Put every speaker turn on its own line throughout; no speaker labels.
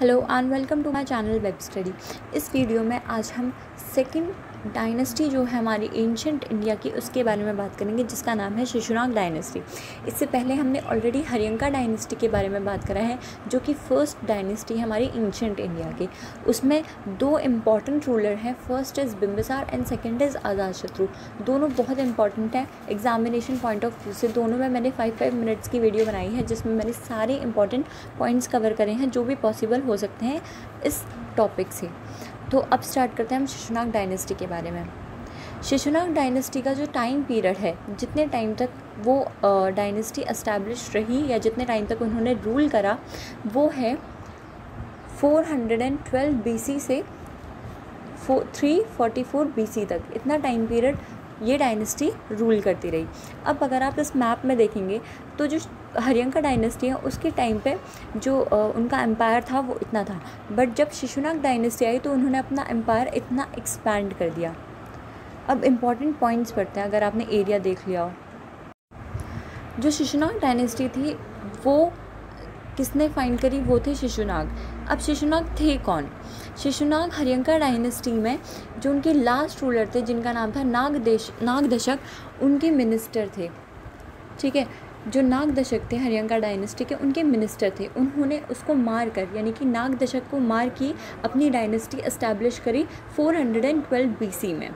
Hello and welcome to my channel web study. इस video में आज हम सेकंड डायनेस्टी जो है हमारी एंशंट इंडिया की, उसके बारे में बात करेंगे, जिसका नाम है शिशुनाग डायनेस्टी। इससे पहले हमने ऑलरेडी हरियंका डायनेस्टी के बारे में बात करा है, जो कि फर्स्ट डायनेस्टी है हमारी एंशंट इंडिया की। उसमें दो इम्पॉर्टेंट रूलर हैं, first is Bimbisara and second is Ajatashatru. दोनों बहुत इंपॉर्टेंट हैं एग्जामिनेशन पॉइंट ऑफ व्यू से। दोनों में मैंने 5 मिनट्स की वीडियो बनाई है, जिसमें मैंने सारे इंपॉर्टेंट पॉइंट्स कवर करे हैं जो भी पॉसिबल हो सकते हैं इस टॉपिक से। तो अब स्टार्ट करते हैं हम शिशुनाग डायनेस्टी के बारे में। शिशुनाग डायनेस्टी का जो टाइम पीरियड है, जितने टाइम तक वो डायनेस्टी एस्टैब्लिश रही या जितने टाइम तक उन्होंने रूल करा, वो है 412 BC से 344 BC तक। इतना टाइम पीरियड ये डायनेस्टी रूल करती रही। अब अगर आप इस मैप में देखेंगे तो जो हरियंका डायनेस्टी है उसके टाइम पे जो उनका एम्पायर था वो इतना था, बट जब शिशुनाग डायनेस्टी आई तो उन्होंने अपना एम्पायर इतना एक्सपैंड कर दिया। अब इम्पॉर्टेंट पॉइंट्स पढ़ते हैं अगर आपने एरिया देख लिया हो। जो शिशुनाग डायनेस्टी थी वो किसने फाइंड करी? वो थे शिशुनाग। अब शिशुनाग थे कौन? शिशुनाग हरियंका डायनेस्टी में जो उनके लास्ट रूलर थे, जिनका नाम था नागदशक, उनके मिनिस्टर थे। ठीक है, जो नागदशक थे हरियंका डायनेस्टी के, उनके मिनिस्टर थे। उन्होंने उसको मार कर, यानी कि नागदशक को मार की अपनी डायनेस्टी एस्टैब्लिश करी 412 BC में।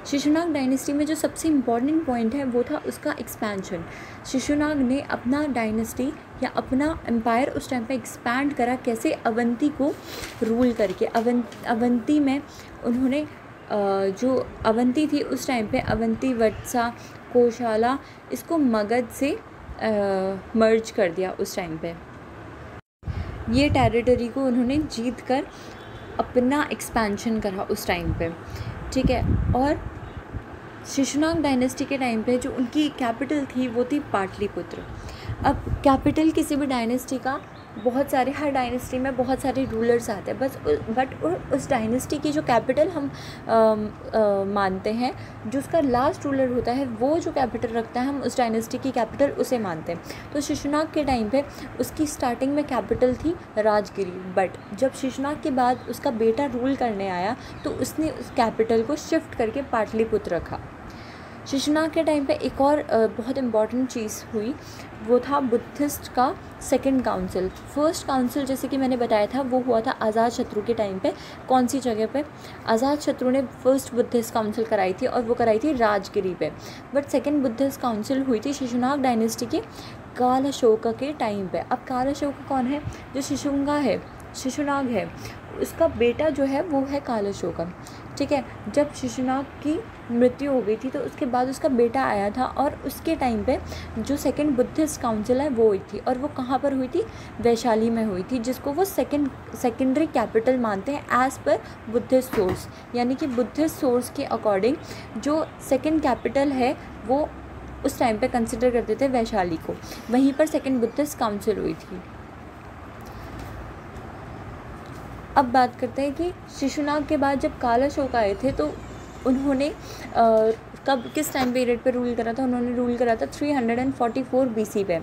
शिशुनाग डायनेस्टी में जो सबसे इम्पॉर्टेंट पॉइंट है वो था उसका एक्सपेंशन। शिशुनाग ने अपना डायनेस्टी या अपना एम्पायर उस टाइम पे एक्सपैंड करा। कैसे? अवंती को रूल करके। अवंती में उन्होंने जो अवंती थी उस टाइम पे, अवंती, वत्सा, कोशाला, इसको मगध से मर्ज कर दिया उस टाइम पे। ये टेरिटरी को उन्होंने जीत कर अपना एक्सपेंशन करा उस टाइम पे। ठीक है, और शिशुनाग डायनेस्टी के टाइम पे जो उनकी कैपिटल थी वो थी पाटलिपुत्र। अब कैपिटल किसी भी डायनेस्टी का, बहुत सारे, हर डायनेस्टी में बहुत सारे रूलर्स आते हैं, बट उस डायनेस्टी की जो कैपिटल हम मानते हैं, जो उसका लास्ट रूलर होता है, वो जो कैपिटल रखता है, हम उस डायनेस्टी की कैपिटल उसे मानते हैं। तो शिशुनाग के टाइम पे उसकी स्टार्टिंग में कैपिटल थी राजगिरी, बट जब शिशुनाग के बाद उसका बेटा रूल करने आया तो उसने उस कैपिटल को शिफ्ट करके पाटलिपुत्र रखा। शिशुनाग के टाइम पे एक और बहुत इम्पॉर्टेंट चीज़ हुई, वो था बुद्धिस्ट का सेकंड काउंसिल। फर्स्ट काउंसिल, जैसे कि मैंने बताया था, वो हुआ था अजातशत्रु के टाइम पे। कौन सी जगह पे? अजातशत्रु ने फर्स्ट बुद्धिस्ट काउंसिल कराई थी, और वो कराई थी राजगिरी पे। बट सेकंड बुद्धिस्ट काउंसिल हुई थी शिशुनाग डायनेस्टी के काल अशोका के टाइम पे। अब काल अशोका कौन है? जो शिशुनाग है, उसका बेटा जो है वो है काल अशोका। ठीक है, जब शिशुनाग की मृत्यु हो गई थी तो उसके बाद उसका बेटा आया था, और उसके टाइम पे जो सेकंड बुद्धिस्ट काउंसिल है वो हुई थी। और वो कहाँ पर हुई थी? वैशाली में हुई थी, जिसको वो सेकेंडरी कैपिटल मानते हैं एज़ पर बुद्धिस्ट सोर्स। यानी कि बुद्धिस्ट सोर्स के अकॉर्डिंग जो सेकेंड कैपिटल है वो उस टाइम पे कंसिडर करते थे वैशाली को। वहीं पर सेकेंड बुद्धिस्ट काउंसिल हुई थी। अब बात करते हैं कि शिशुनाग के बाद जब काल अशोक आए थे तो उन्होंने किस टाइम पीरियड पे रूल करा था? उन्होंने रूल करा था 344 BC पे।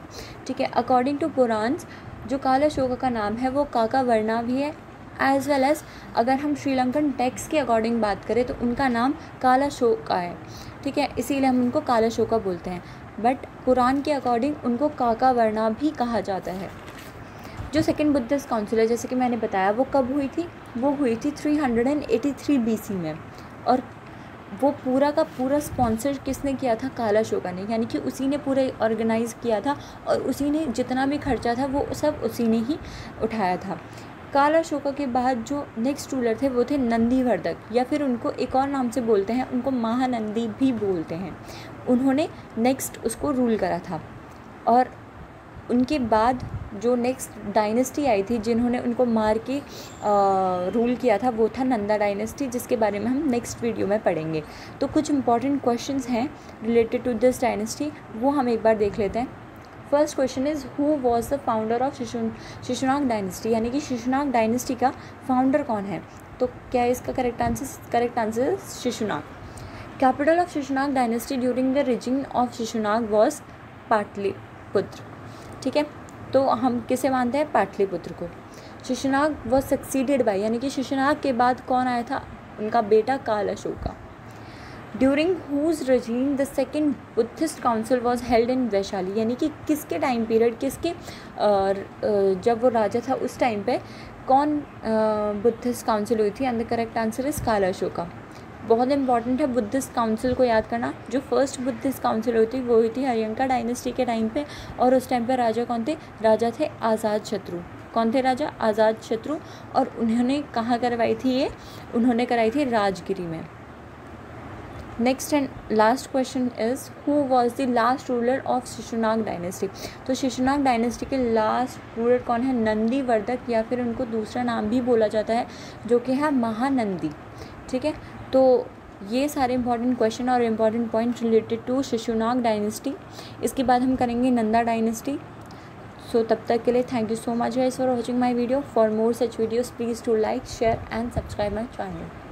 ठीक है, अकॉर्डिंग टू पुराण्स जो काल अशोका का नाम है वो काका वर्णा भी है, एज़ वेल एज़ अगर हम श्रीलंकन टेक्स्ट के अकॉर्डिंग बात करें तो उनका नाम काल अशोका है। ठीक है, इसीलिए हम उनको काल अशोका बोलते हैं, बट पुराण के अकॉर्डिंग उनको काका वर्णा भी कहा जाता है। जो सेकेंड बुद्धिस्ट काउंसिल है, जैसे कि मैंने बताया, वो कब हुई थी? वो हुई थी 383 BC में। और वो पूरा का पूरा स्पॉन्सर किसने किया था? काल अशोका ने। यानी कि उसी ने पूरा ऑर्गेनाइज़ किया था, और उसी ने जितना भी खर्चा था वो सब उसी ने ही उठाया था। काल अशोका के बाद जो नेक्स्ट रूलर थे वो थे नंदीवर्धक, या फिर उनको एक और नाम से बोलते हैं, उनको महानंदी भी बोलते हैं। उन्होंने नेक्स्ट उसको रूल करा था। और उनके बाद जो नेक्स्ट डायनेस्टी आई थी जिन्होंने उनको मार के रूल किया था, वो था नंदा डायनेस्टी, जिसके बारे में हम नेक्स्ट वीडियो में पढ़ेंगे। तो कुछ इंपॉर्टेंट क्वेश्चंस हैं रिलेटेड टू दिस डायनेस्टी, वो हम एक बार देख लेते हैं। First question is who was the founder of Shishunaga dynasty? यानी कि शिशुनाग डायनेस्टी का फाउंडर कौन है? तो क्या है इसका correct answer? Shishunaga. Capital of Shishunaga dynasty during the region of Shishunaga was Pataliputra. ठीक है, तो हम किसे मानते हैं? पाटलिपुत्र को। शिशुनाग वॉज सक्सीडेड बाय, यानी कि शिशुनाग के बाद कौन आया था, उनका बेटा called Ashoka. During whose regime the second Buddhist council was held in Vaishali, यानी कि किसके टाइम पीरियड, किसके जब वो राजा था उस टाइम पे कौन बुद्धिस्ट काउंसिल हुई थी, and the correct answer is काल अशोका। बहुत इंपॉर्टेंट है बुद्धिस्ट काउंसिल को याद करना। जो फर्स्ट बुद्धिस्ट काउंसिल हुई थी वो हुई थी हरियंका डायनेस्टी के टाइम पे, और उस टाइम पे राजा कौन थे, राजा थे आज़ाद शत्रु। कौन थे राजा, आज़ाद शत्रु। और उन्होंने कहाँ करवाई थी ये, उन्होंने कराई थी राजगिरी में। Next and last question is who was the last ruler of Shishunaga dynasty. तो शिशुनाग डायनेस्टी के लास्ट रूलर कौन है, नंदीवर्धक, या फिर उनको दूसरा नाम भी बोला जाता है जो कि है महानंदी। ठीक है, तो ये सारे इंपॉर्टेंट क्वेश्चन और important point related to Shishunaga dynasty. इसके बाद हम करेंगे नंदा डायनेस्टी। सो तब तक के लिए thank you so much guys for watching my video. For more such videos please to like, share and subscribe my channel.